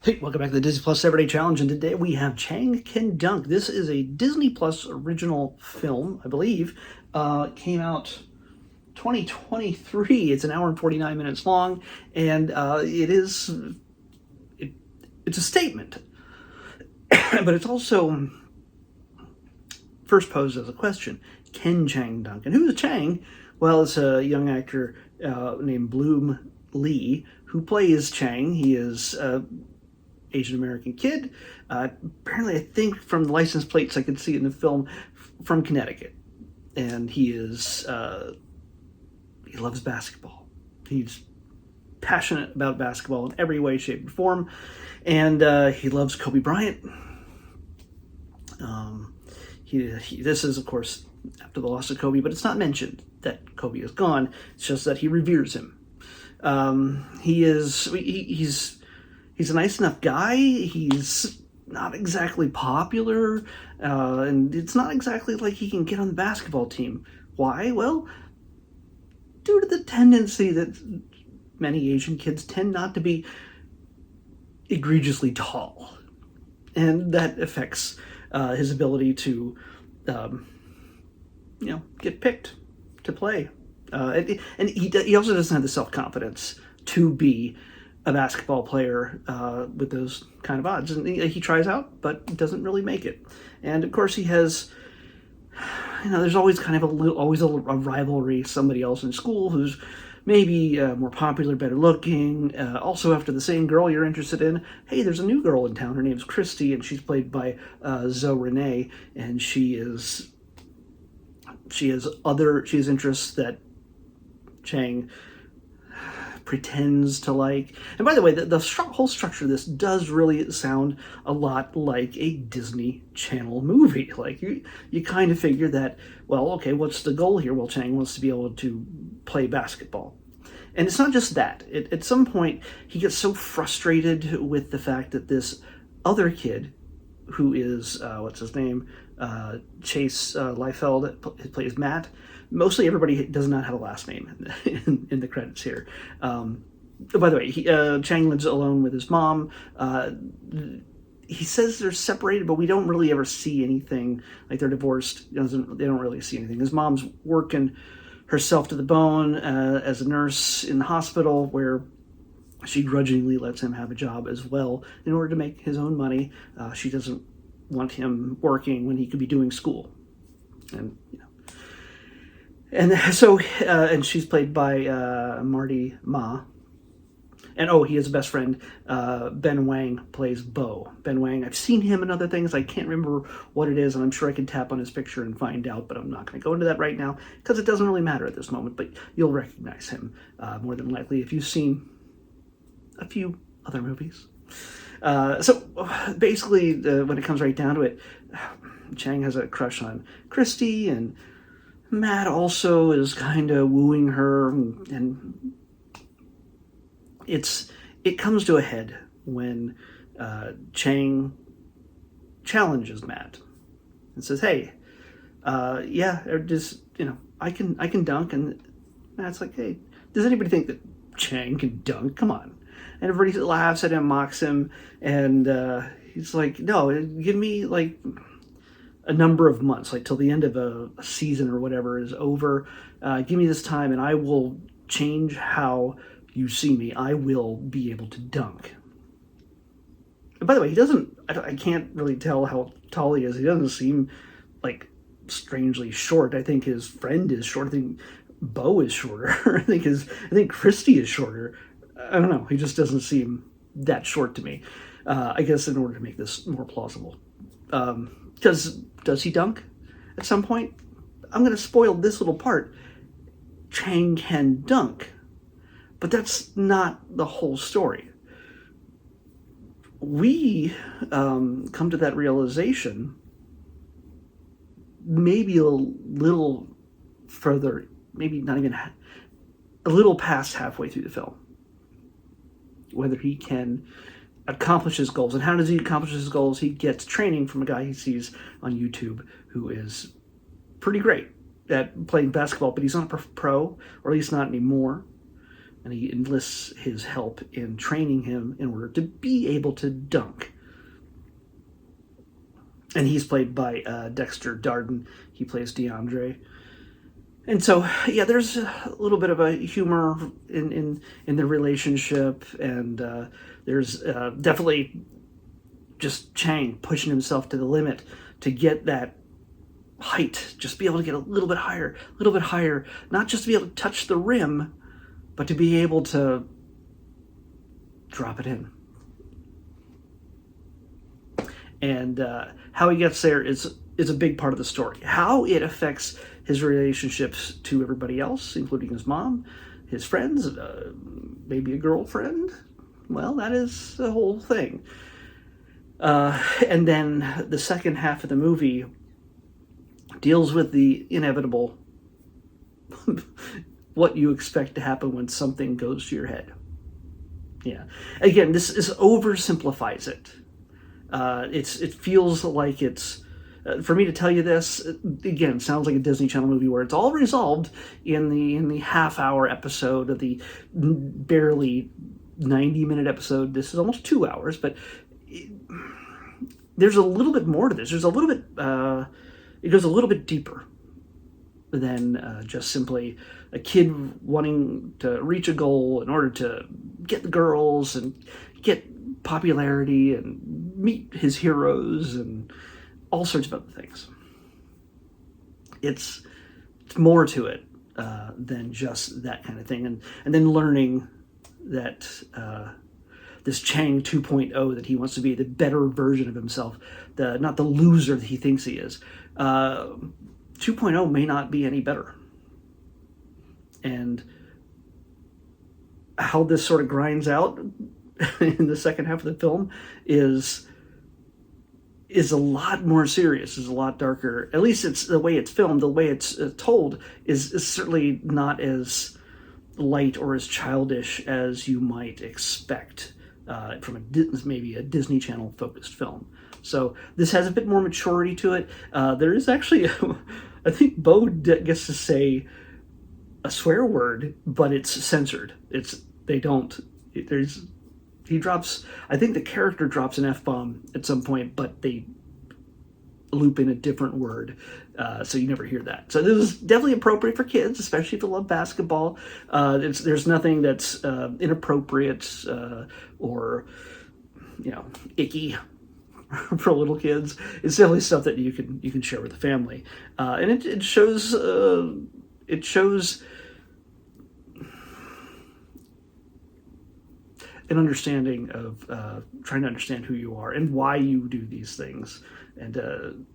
Hey, welcome back to the Disney Plus Everyday Challenge, and today we have Chang Can Dunk. This is a Disney Plus original film, I believe. Came out 2023. It's an hour and 49 minutes long, and it's a statement, but it's also first posed as a question. Can Chang dunk? And who's Chang? Well, it's a young actor named Bloom Lee who plays Chang. He is Asian American kid. Apparently, I think from the license plates I could see in the film, from Connecticut, and he loves basketball. He's passionate about basketball in every way, shape, and form, and he loves Kobe Bryant. This is, of course, after the loss of Kobe, but it's not mentioned that Kobe is gone. It's just that he reveres him. He's a nice enough guy. He's not exactly popular, and it's not exactly like he can get on the basketball team. Why? Well, due to the tendency that many Asian kids tend not to be egregiously tall, and that affects his ability to, get picked to play. And he also doesn't have the self-confidence to be a basketball player with those kind of odds. And he tries out, but doesn't really make it. And of course, he has, there's always kind of always a rivalry. Somebody else in school who's maybe more popular, better looking, also after the same girl you're interested in. Hey, there's a new girl in town. Her name's Christy, and she's played by Zoe Renee, and she has interests that Chang pretends to like. And by the way, the whole structure of this does really sound a lot like a Disney Channel movie. Like, you kind of figure that, well, okay, what's the goal here? Well, Chang wants to be able to play basketball. And it's not just that. At some point, he gets so frustrated with the fact that this other kid, who is, what's his name? Chase Liefeld, plays Matt. Mostly everybody does not have a last name in the credits here. By the way, Chang lives alone with his mom. He says they're separated, but we don't really ever see anything. Like, they're divorced. They don't really see anything. His mom's working herself to the bone as a nurse in the hospital, where she grudgingly lets him have a job as well in order to make his own money. She doesn't want him working when he could be doing school. And, and so, and she's played by Marty Ma. And he has a best friend, Ben Wang, plays Bo. Ben Wang, I've seen him in other things. I can't remember what it is, and I'm sure I can tap on his picture and find out, but I'm not going to go into that right now because it doesn't really matter at this moment, but you'll recognize him more than likely if you've seen a few other movies. So basically, when it comes right down to it, Chang has a crush on Christy, and Matt also is kind of wooing her, and it comes to a head when Chang challenges Matt and says, "Hey, I can dunk." And Matt's like, "Hey, does anybody think that Chang can dunk? Come on!" And everybody laughs at him, mocks him, and he's like, "No, give me like a number of months, like till the end of a season or whatever is over. Give me this time, and I will change how you see me. I will be able to dunk." And by the way, he doesn't. I can't really tell how tall he is. He doesn't seem like strangely short. I think his friend is short. I think Bo is shorter. I think Christy is shorter. I don't know. He just doesn't seem that short to me. I guess in order to make this more plausible. Because does he dunk at some point? I'm going to spoil this little part. Chang can dunk. But that's not the whole story. We come to that realization maybe a little further, maybe not even a little past halfway through the film. Whether he can accomplish his goals. And how does he accomplish his goals? He gets training from a guy he sees on YouTube who is pretty great at playing basketball, but he's not a pro, or at least not anymore. and he enlists his help in training him in order to be able to dunk. And he's played by Dexter Darden. He plays DeAndre. And so, yeah, there's a little bit of a humor in the relationship, and there's definitely just Chang pushing himself to the limit to get that height, just be able to get a little bit higher, not just to be able to touch the rim, but to be able to drop it in. And how he gets there is a big part of the story. How it affects his relationships to everybody else, including his mom, his friends, maybe a girlfriend. Well, that is the whole thing. And then the second half of the movie deals with the inevitable, what you expect to happen when something goes to your head. Yeah. Again, this oversimplifies it. It feels like it's, for me to tell you this, again, sounds like a Disney Channel movie where it's all resolved in the half-hour episode of the barely 90-minute episode. This is almost 2 hours, but there's a little bit more to this. There's a little bit, it goes a little bit deeper than just simply a kid wanting to reach a goal in order to get the girls and get popularity and meet his heroes and all sorts of other things. It's more to it than just that kind of thing. And then learning that this Chang 2.0, that he wants to be the better version of himself, not the loser that he thinks he is. 2.0 may not be any better. And how this sort of grinds out in the second half of the film is a lot more serious, is a lot darker. At least it's the way it's filmed, the way it's told is certainly not as light or as childish as you might expect from maybe a Disney Channel focused film. So this has a bit more maturity to it. There is actually, I think Bo gets to say a swear word, but it's censored. He drops, I think the character drops an F-bomb at some point, but they loop in a different word, so you never hear that. So this is definitely appropriate for kids, especially if you love basketball. There's nothing that's inappropriate or, icky for little kids. It's definitely stuff that you can share with the family, and it shows an understanding of trying to understand who you are and why you do these things, and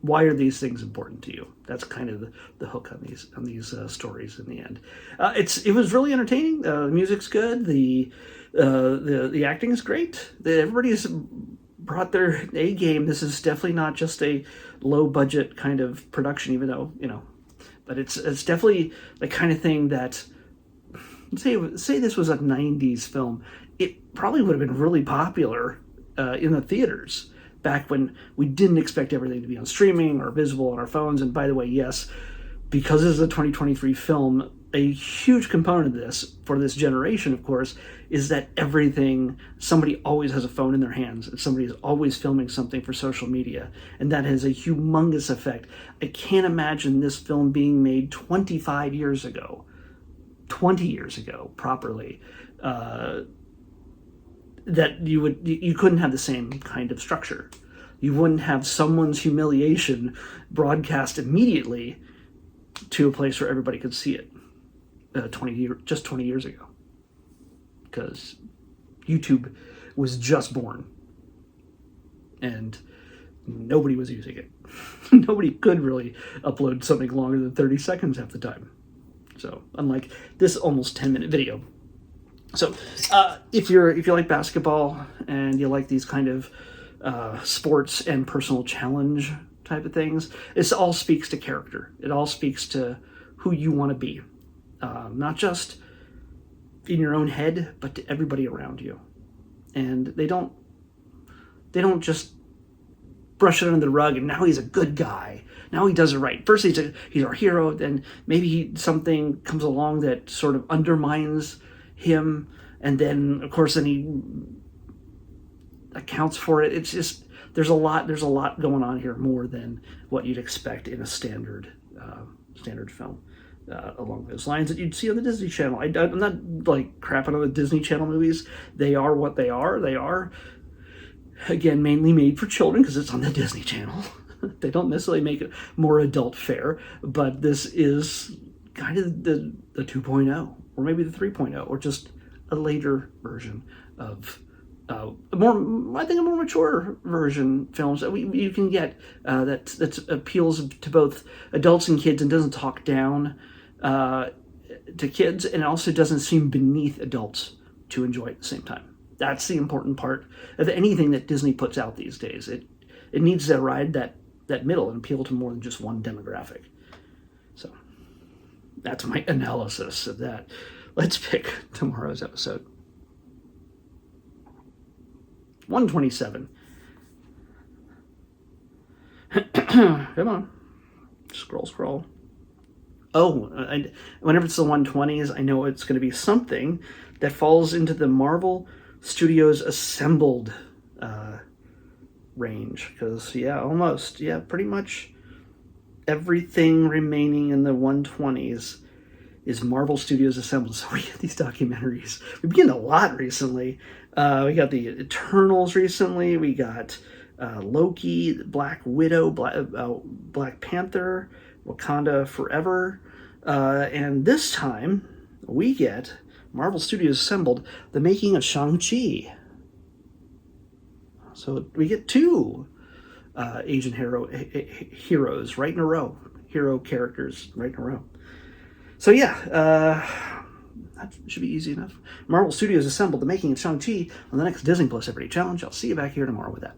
why are these things important to you. That's kind of the hook on these stories in the end. It was really entertaining. The music's good. The acting is great. Everybody's brought their A game. This is definitely not just a low budget kind of production, even though, but it's definitely the kind of thing that, say this was a 90s film, it probably would have been really popular in the theaters back when we didn't expect everything to be on streaming or visible on our phones. And by the way, yes, because this is a 2023 film, a huge component of this, for this generation, of course, is that somebody always has a phone in their hands, and somebody is always filming something for social media, and that has a humongous effect. I can't imagine this film being made 25 years ago, 20 years ago, properly, that you couldn't have the same kind of structure. You wouldn't have someone's humiliation broadcast immediately to a place where everybody could see it 20 years ago, because YouTube was just born and nobody was using it. Nobody could really upload something longer than 30 seconds half the time. So unlike this almost 10-minute video. So if you like basketball and you like these kind of sports and personal challenge type of things, this all speaks to character. It all speaks to who you want to be, not just in your own head, but to everybody around you. And they don't just brush it under the rug and now he's a good guy. Now he does it right. First he's our hero, then maybe something comes along that sort of undermines him, and then of course then he accounts for it. It's just there's a lot going on here, more than what you'd expect in a standard film. Along those lines that you'd see on the Disney Channel. I'm not like crapping on the Disney Channel movies. They are what they are. They are, again, mainly made for children because it's on the Disney Channel. They don't necessarily make it more adult fare, but this is kind of the 2.0, or maybe the 3.0, or just a later version of a more mature version films that you can get that appeals to both adults and kids and doesn't talk down to kids, and also doesn't seem beneath adults to enjoy at the same time. That's the important part of anything that Disney puts out these days. It needs to ride that middle and appeal to more than just one demographic. So that's my analysis of that. Let's pick tomorrow's episode. 127. Come on. Scroll. Oh, whenever it's the 120s, I know it's going to be something that falls into the Marvel Studios Assembled range. Because, pretty much everything remaining in the 120s is Marvel Studios Assembled. So we get these documentaries. We've been getting a lot recently. We got the Eternals recently. We got Loki, Black Widow, Black Panther, Wakanda Forever. And this time, we get Marvel Studios Assembled, the making of Shang-Chi. So we get two Asian heroes right in a row. Hero characters right in a row. So that should be easy enough. Marvel Studios Assembled, the making of Shang-Chi on the next Disney Plus Everyday Challenge. I'll see you back here tomorrow with that.